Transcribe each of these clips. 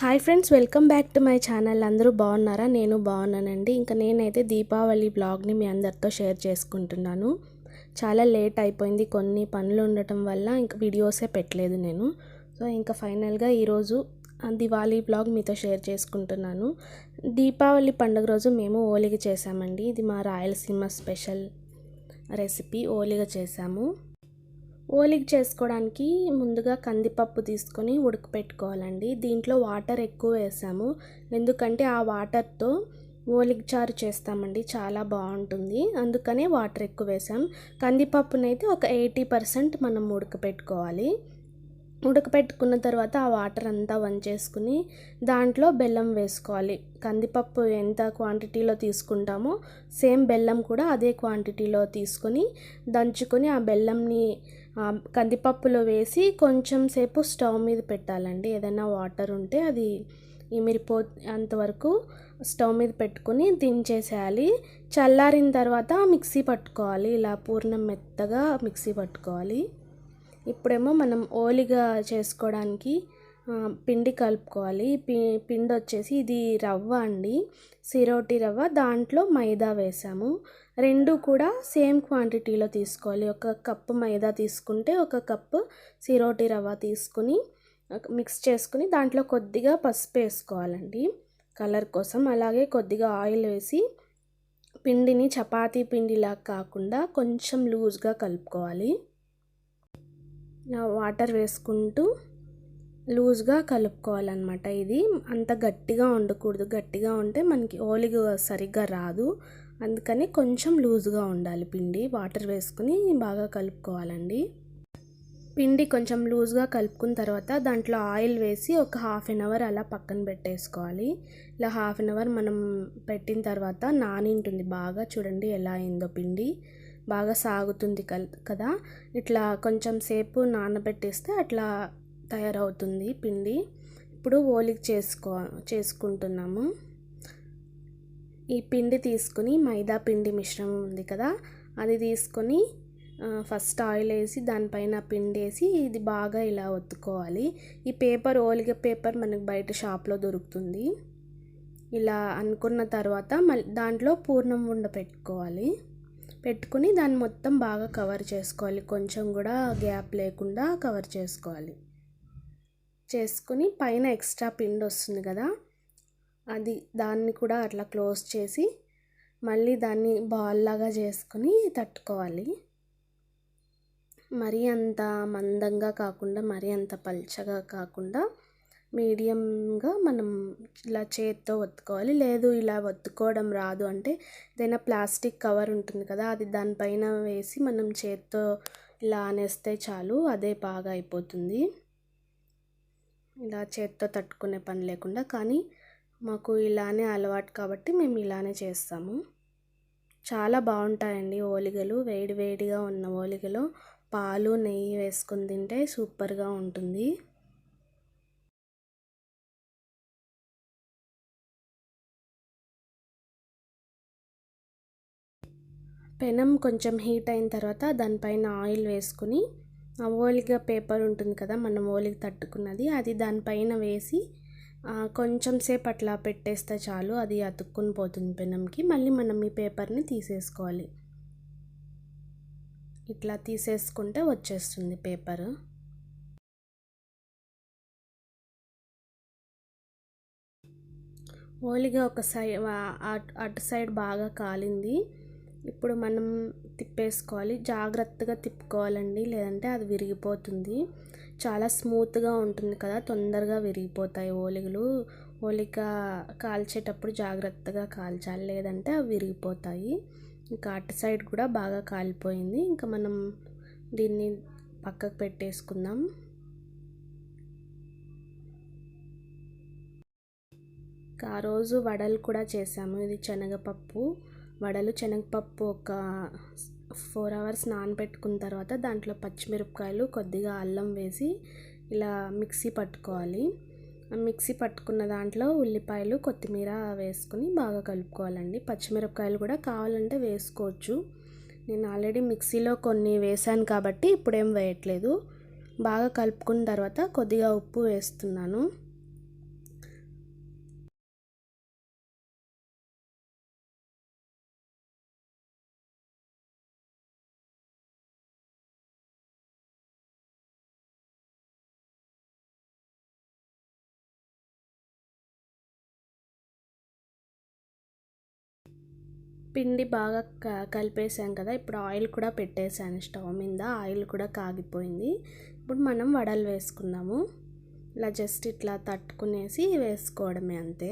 Hi friends, welcome back to my channel. అందరూ బాగున్నారా? నేను బాగున్నానండి. ఇంకా నేనైతే దీపావళి బ్లాగ్ని మీ అందరితో షేర్ చేసుకుంటున్నాను. చాలా లేట్ అయిపోయింది, కొన్ని పనులు ఉండటం వల్ల ఇంకా వీడియోసే పెట్టలేదు నేను. సో ఇంకా ఫైనల్గా ఈరోజు దివాళీ బ్లాగ్ మీతో షేర్ చేసుకుంటున్నాను. దీపావళి పండుగ రోజు మేము ఓలిగ చేసామండి. ఇది మా రాయలసీమ స్పెషల్ రెసిపీ. ఓలిగ చేసాము. ఓలిగ చేసుకోవడానికి ముందుగా కందిపప్పు తీసుకొని ఉడకపెట్టుకోవాలండి. దీంట్లో వాటర్ ఎక్కువ వేసాము, ఎందుకంటే ఆ వాటర్తో ఓలిగ చారు చేస్తామండి, చాలా బాగుంటుంది. అందుకనే వాటర్ ఎక్కువ వేసాం. కందిపప్పునైతే ఒక 80% మనం ఉడకపెట్టుకోవాలి. ఉడకపెట్టుకున్న తర్వాత ఆ వాటర్ అంతా వంచేసుకుని దాంట్లో బెల్లం వేసుకోవాలి. కందిపప్పు ఎంత క్వాంటిటీలో తీసుకుంటామో సేమ్ బెల్లం కూడా అదే క్వాంటిటీలో తీసుకొని దంచుకొని ఆ బెల్లంని కందిపప్పులో వేసి కొంచెం సేపు స్టవ్ మీద పెట్టాలండి. ఏదైనా వాటర్ ఉంటే అది ఇమిరిపో అంతవరకు స్టవ్ మీద పెట్టుకొని దించేసేయాలి. చల్లారిన తర్వాత మిక్సీ పట్టుకోవాలి. ఇలా పూర్ణం మెత్తగా మిక్సీ పట్టుకోవాలి. ఇప్పుడేమో మనం ఓలిగ చేసుకోవడానికి పిండి కలుపుకోవాలి. పిండి వచ్చేసి ఇది రవ్వ అండి, సిరోటి రవ్వ. దాంట్లో మైదా వేసాము. రెండు కూడా సేమ్ క్వాంటిటీలో తీసుకోవాలి. ఒక కప్పు మైదా తీసుకుంటే ఒక కప్పు సిరోటి రవ్వ తీసుకుని మిక్స్ చేసుకుని దాంట్లో కొద్దిగా పసుపు వేసుకోవాలండి కలర్ కోసం. అలాగే కొద్దిగా ఆయిల్ వేసి పిండిని చపాతీ పిండిలా కాకుండా కొంచెం లూజ్గా కలుపుకోవాలి. వాటర్ వేసుకుంటూ లూజ్గా కలుపుకోవాలన్నమాట. ఇది అంత గట్టిగా ఉండకూడదు. గట్టిగా ఉంటే మనకి ఓలిగ సరిగ్గా రాదు. అందుకని కొంచెం లూజ్గా ఉండాలి పిండి. వాటర్ వేసుకుని బాగా కలుపుకోవాలండి. పిండి కొంచెం లూజ్గా కలుపుకున్న తర్వాత దాంట్లో ఆయిల్ వేసి ఒక 1/2 అవర్ అలా పక్కన పెట్టేసుకోవాలి. ఇలా 1/2 అవర్ మనం పెట్టిన తర్వాత నానింటుంది బాగా. చూడండి ఎలా అయిందో పిండి. బాగా సాగుతుంది కదా. ఇట్లా కొంచెం సేపు నానబెట్టేస్తే అట్లా తయారవుతుంది పిండి. ఇప్పుడు ఓలిగ చేసుకుంటున్నాము. ఈ పిండి తీసుకుని మైదా పిండి మిశ్రమం ఉంది కదా, అది తీసుకొని ఫస్ట్ ఆయిల్ వేసి దానిపైన పిండి వేసి ఇది బాగా ఇలా ఒత్తుకోవాలి. ఈ పేపర్ ఓలిగ పేపర్ మనకు బయట షాప్లో దొరుకుతుంది. ఇలా అనుకున్న తర్వాత మళ్ళీ దాంట్లో పూర్ణం ఉండ పెట్టుకుని దాన్ని మొత్తం బాగా కవర్ చేసుకోవాలి. కొంచెం కూడా గ్యాప్ లేకుండా కవర్ చేసుకోవాలి. చేసుకుని పైన ఎక్స్ట్రా పిండి వస్తుంది కదా, దాన్ని కూడా అట్లా క్లోజ్ చేసి మళ్ళీ దాన్ని బాల్ లాగా చేసుకుని తట్టుకోవాలి. మరీ అంత మందంగా కాకుండా మరీ అంత పల్చగా కాకుండా మీడియంగా మనం ఇలా చేత్తో ఒత్తుకోవాలి. లేదు ఇలా ఒత్తుకోవడం రాదు అంటే ఏదైనా ప్లాస్టిక్ కవర్ ఉంటుంది కదా, అది దానిపైన వేసి మనం చేత్తో ఇలా అనేస్తే చాలు, అదే బాగా అయిపోతుంది. ఇలా చేత్తో తట్టుకునే పని లేకుండా. కానీ మాకు ఇలానే అలవాటు కాబట్టి మేము ఇలానే చేస్తాము. చాలా బాగుంటాయండి ఓలిగలు. వేడివేడిగా ఉన్న ఓలిగలో పాలు నెయ్యి వేసుకొని తింటే సూపర్గా ఉంటుంది. పెనం కొంచెం హీట్ అయిన తర్వాత దానిపైన ఆయిల్ వేసుకుని ఆ ఓలిగ పేపర్ ఉంటుంది కదా మనం ఓలిగ తట్టుకున్నది, అది దానిపైన వేసి కొంచెం సేపు అట్లా పెట్టేస్తే చాలు, అది అతుక్కుని పోతుంది పెనంకి. మళ్ళీ మనం ఈ పేపర్ని తీసేసుకోవాలి. ఇట్లా తీసేసుకుంటే వచ్చేస్తుంది పేపరు. ఓలిగ ఒక అటు సైడ్ బాగా కాలింది. ఇప్పుడు మనం తిప్పేసుకోవాలి. జాగ్రత్తగా తిప్పుకోవాలండి, లేదంటే అది విరిగిపోతుంది. చాలా స్మూత్గా ఉంటుంది కదా, తొందరగా విరిగిపోతాయి ఓలిగలు. ఓలిగ కాల్చేటప్పుడు జాగ్రత్తగా కాల్చాలి, లేదంటే అవి విరిగిపోతాయి. ఇంకా అటు సైడ్ కూడా బాగా కాలిపోయింది. ఇంకా మనం దీన్ని పక్కకు పెట్టేసుకుందాం. ఆ రోజు వడలు కూడా చేసాము. ఇది శనగపప్పు వడలు. శనగపప్పు ఒక 4 అవర్స్ నానబెట్టుకున్న తర్వాత దాంట్లో పచ్చిమిరపకాయలు కొద్దిగా అల్లం వేసి ఇలా మిక్సీ పట్టుకోవాలి. మిక్సీ పట్టుకున్న దాంట్లో ఉల్లిపాయలు కొత్తిమీర వేసుకుని బాగా కలుపుకోవాలండి. పచ్చిమిరపకాయలు కూడా కావాలంటే వేసుకోవచ్చు. నేను ఆల్రెడీ మిక్సీలో కొన్ని వేసాను కాబట్టి ఇప్పుడేం వేయట్లేదు. బాగా కలుపుకున్న తర్వాత కొద్దిగా ఉప్పు వేస్తున్నాను. పిండి బాగా కలిపేసాం కదా, ఇప్పుడు ఆయిల్ కూడా పెట్టేసాను స్టవ్ మీద. ఆయిల్ కూడా కాగిపోయింది. ఇప్పుడు మనం వడలు వేసుకుందాము. ఇలా జస్ట్ ఇట్లా తట్టుకునేసి వేసుకోవడమే అంతే.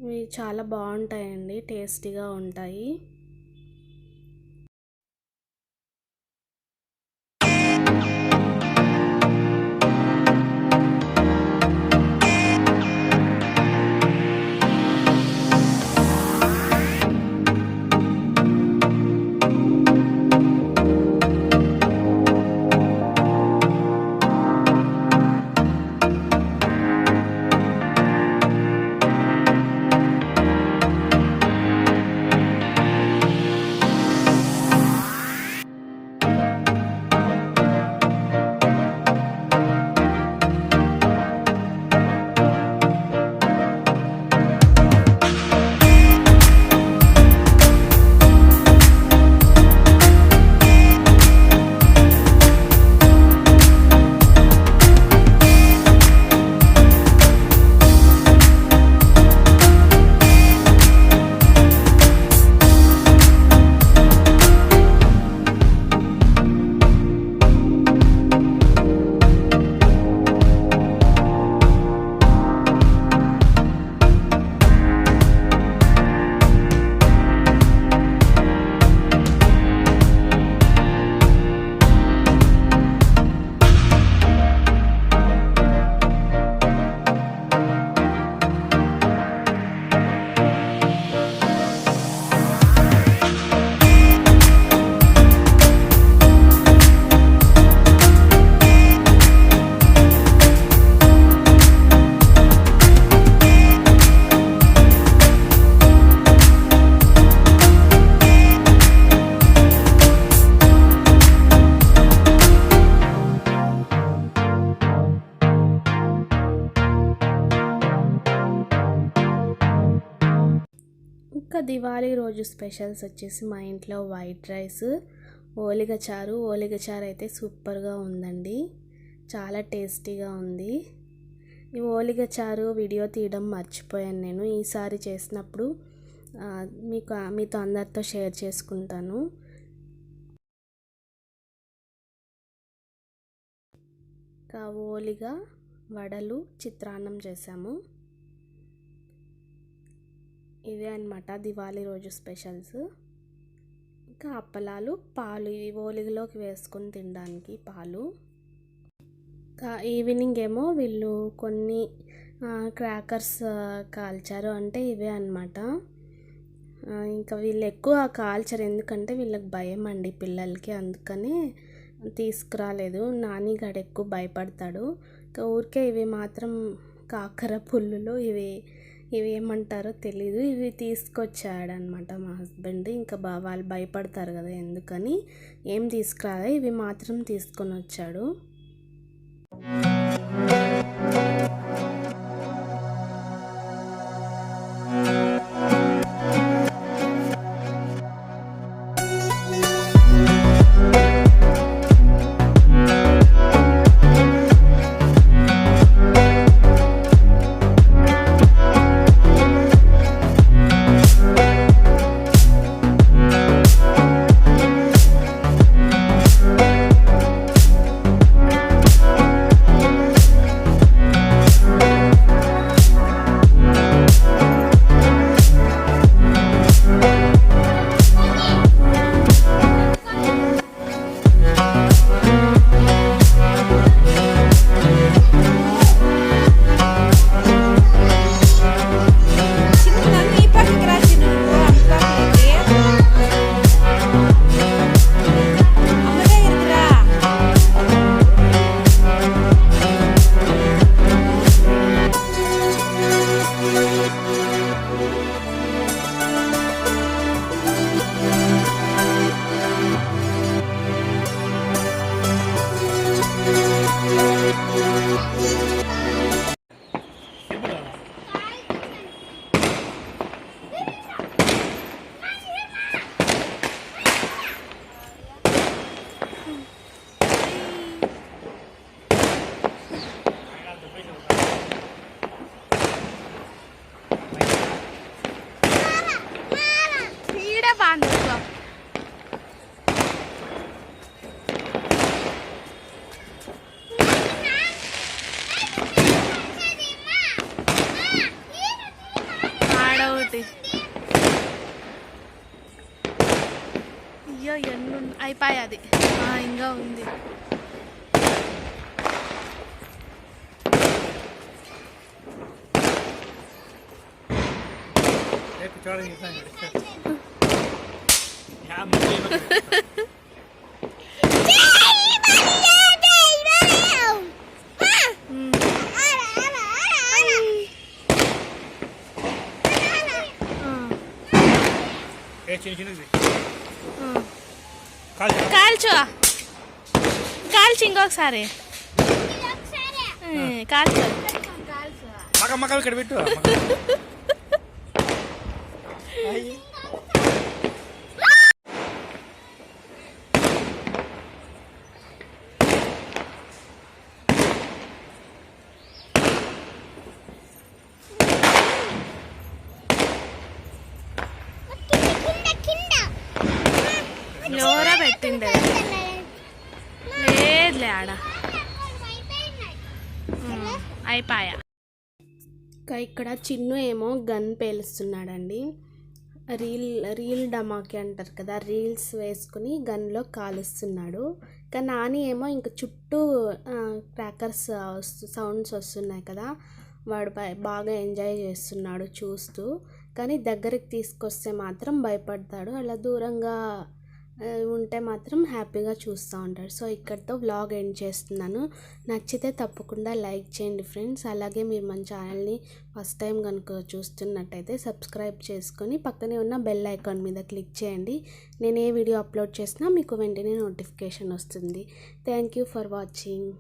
ఇవి చాలా బాగుంటాయండి, టేస్టీగా ఉంటాయి. ఇంకా దివాళీ రోజు స్పెషల్స్ వచ్చేసి మా ఇంట్లో వైట్ రైస్, ఓలిగ చారు. ఓలిగ చారు అయితే సూపర్గా ఉందండి, చాలా టేస్టీగా ఉంది. ఈ ఓలిగ చారు వీడియో తీయడం మర్చిపోయాను నేను. ఈసారి చేసినప్పుడు మీతో అందరితో షేర్ చేసుకుంటాను. ఇంకా ఓలిగ, వడలు, చిత్రాన్నం చేసాము. ఇవే అన్నమాట దివాళీ రోజు స్పెషల్స్. ఇంకా అప్పలాలు, పాలు, ఇవి ఓలిగలోకి వేసుకొని తినడానికి పాలు. ఇంకా ఈవినింగ్ ఏమో వీళ్ళు కొన్ని క్రాకర్స్ కాల్చారు, అంటే ఇవే అన్నమాట. ఇంకా వీళ్ళు ఎక్కువ కాల్చరు, ఎందుకంటే వీళ్ళకి భయం అండి పిల్లలకి, అందుకని తీసుకురాలేదు. నాని గడు ఎక్కువ భయపడతాడు. ఇంకా ఊరికే ఇవి మాత్రం కాకర పుల్లులు, ఇవి ఏమంటారో తెలీదు, ఇవి తీసుకొచ్చాడనమాట మా హస్బెండ్. ఇంకా వాళ్ళు భయపడతారు కదా, ఎందుకని ఏం తీసుకురాలే, ఇవి మాత్రం తీసుకొని వచ్చాడు. అయ్యో ఎన్ని అయిపోయాయి అది ఇంకా ఉంది. కాల్చు కాల్చి ఇంకొకసారి కాల్చు ఇక్కడ పెట్టు. లోరా పెట్టిండే లేదులే ఆడ అయిపోయా. ఇక్కడ చిన్ను ఏమో గన్ పేలుస్తున్నాడండి. రీల్ డమాకి అంటారు కదా, రీల్స్ వేసుకుని గన్లో కాలుస్తున్నాడు. కానీ నాని ఏమో ఇంక చుట్టూ క్రాకర్స్ సౌండ్స్ వస్తున్నాయి కదా, వాడు బాగా ఎంజాయ్ చేస్తున్నాడు చూస్తూ. కానీ దగ్గరికి తీసుకొస్తే మాత్రం భయపడతాడు, అలా దూరంగా ఉంటే మాత్రం హ్యాపీగా చూస్తూ ఉంటాడు. సో ఇక్కడితో వ్లాగ్ ఎండ్ చేస్తున్నాను. నచ్చితే తప్పకుండా లైక్ చేయండి ఫ్రెండ్స్. అలాగే మీరు మన ఛానల్ని ఫస్ట్ టైం కనుక చూస్తున్నట్టయితే సబ్స్క్రైబ్ చేసుకొని పక్కనే ఉన్న బెల్ ఐకాన్ మీద క్లిక్ చేయండి. నేను ఏ వీడియో అప్లోడ్ చేసినా మీకు వెంటనే నోటిఫికేషన్ వస్తుంది. Thank you for watching.